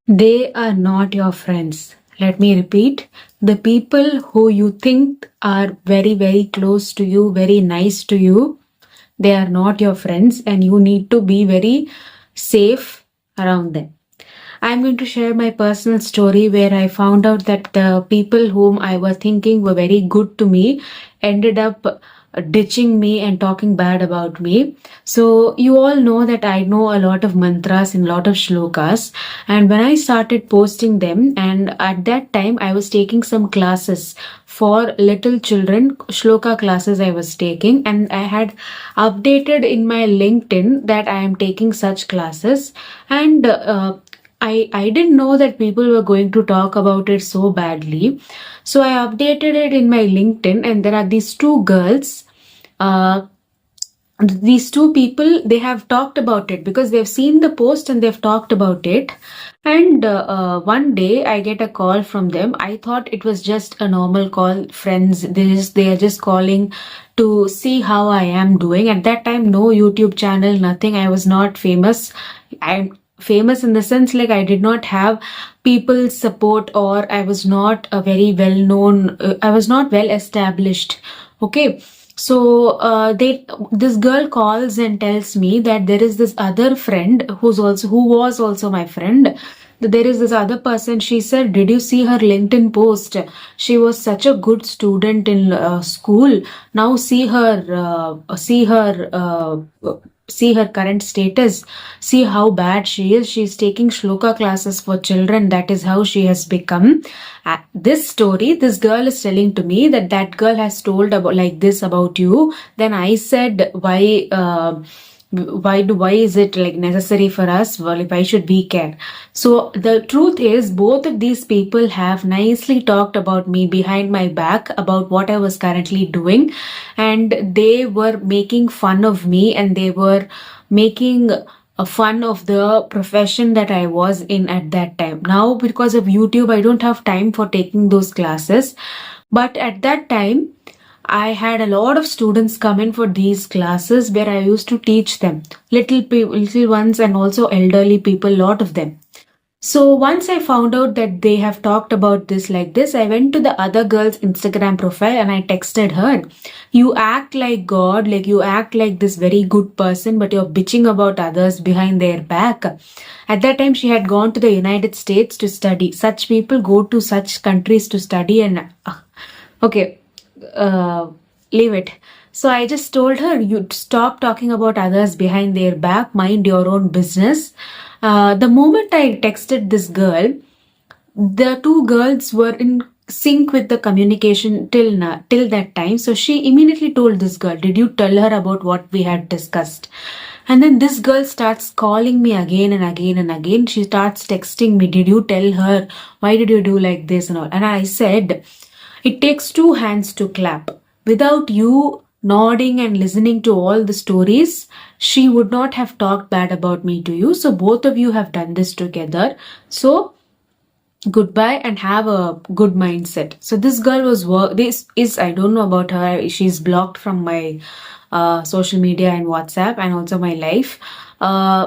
They are not your friends. Let me repeat. The people who you think are very, very close to you, very nice to you, they are not your friends, and you need to be very safe around them. I'm going to share my personal story where I found out that the people whom I was thinking were very good to me ended up ditching me and talking bad about me. So, you all know that I know a lot of mantras and a lot of shlokas. And when I started posting them, and at that time I was taking some classes for little children, shloka classes I was taking, and I had updated in my LinkedIn that I am taking such classes. And I didn't know that people were going to talk about it so badly. So I updated it in my LinkedIn, and there are these two girls. Uh, these two people, they have talked about it because they've seen the post and they've talked about it. And one day I get a call from them. I thought it was just a normal call, friends. They are just calling to see how I am doing. At that time, no YouTube channel, nothing. I was not famous. I'm famous in the sense like I did not have people's support, or I was not a very well known, I was not well established. Okay. So this girl calls and tells me that there is this other friend who was also my friend. There is this other person. She said, "Did you see her LinkedIn post? She was such a good student in school. Now see her current status. See how bad she is. She's taking shloka classes for children. That is how she has become." This story, this girl is telling to me that girl has told about like this about you. Then I said, why is it like necessary for us? Well, why should we care? So the truth is, both of these people have nicely talked about me behind my back about what I was currently doing, and they were making fun of me, and they were making a fun of the profession that I was in at that time. Now, because of YouTube, I don't have time for taking those classes. But at that time, I had a lot of students come in for these classes where I used to teach them, little ones and also elderly people, lot of them. So once I found out that they have talked about this like this, I went to the other girl's Instagram profile and I texted her, "You act like God, like you act like this very good person, but you're bitching about others behind their back." At that time, she had gone to the United States to study. Such people go to such countries to study, and okay, uh, leave it. So I just told her, "You stop talking about others behind their back, mind your own business." The moment I texted this girl, the two girls were in sync with the communication till that time. So she immediately told this girl, "Did you tell her about what we had discussed?" And then this girl starts calling me again and again and again. She starts texting me, "Did you tell her? Why did you do like this?" and all. And I said, it takes two hands to clap. Without you nodding and listening to all the stories, she would not have talked bad about me to you. So both of you have done this together. So goodbye and have a good mindset. So this girl was this is, I don't know about her. She's blocked from my social media and WhatsApp and also my life.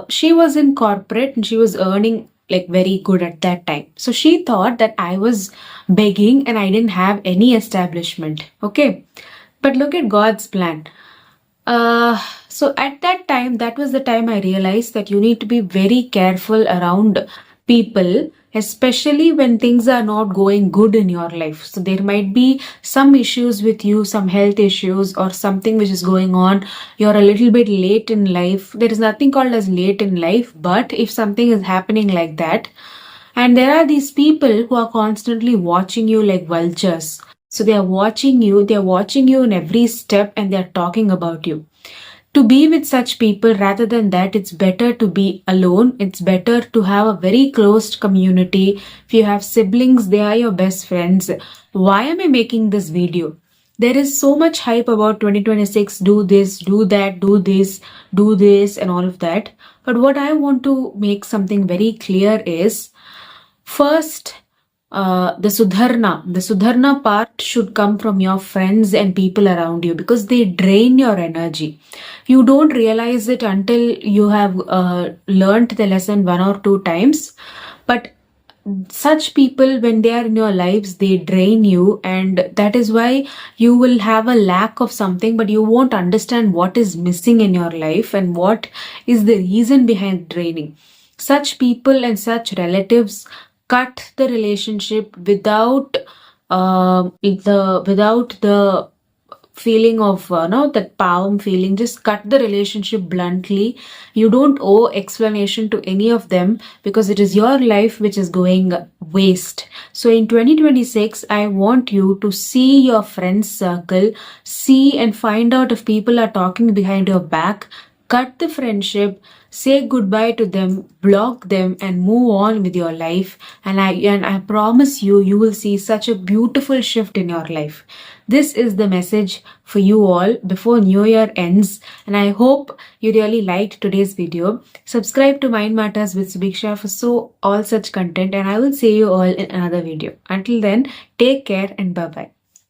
She was in corporate and she was earning like very good at that time. So she thought that I was begging and I didn't have any establishment. Okay. But look at God's plan. So at that time, that was the time I realized that you need to be very careful around people, especially when things are not going good in your life. So there might be some issues with you, some health issues or something which is going on. You're a little bit late in life. There is nothing called as late in life, but if something is happening like that, and there are these people who are constantly watching you like vultures. So they are watching you in every step and they are talking about you. To be with such people, rather than that, it's better to be alone. It's better to have a very closed community. If you have siblings, they are your best friends. Why am I making this video? There is so much hype about 2026, do this, do that, do this, and all of that. But what I want to make something very clear is, first, the Sudharna part should come from your friends and people around you because they drain your energy. You don't realize it until you have learned the lesson one or two times. But such people, when they are in your lives, they drain you, and that is why you will have a lack of something, but you won't understand what is missing in your life and what is the reason behind draining. Such people and such relatives cut the relationship without the feeling of no that palm feeling. Just cut the relationship bluntly. You don't owe explanation to any of them, because it is your life which is going waste. So in 2026, I want you to see your friends circle, see and find out if people are talking behind your back. Cut the friendship, say goodbye to them, block them, and move on with your life. And I promise you, you will see such a beautiful shift in your life. This is the message for you all before New Year ends, and I hope you really liked today's video. Subscribe to Mind Matters with Subiksha for all such content, and I will see you all in another video. Until then, take care and bye bye.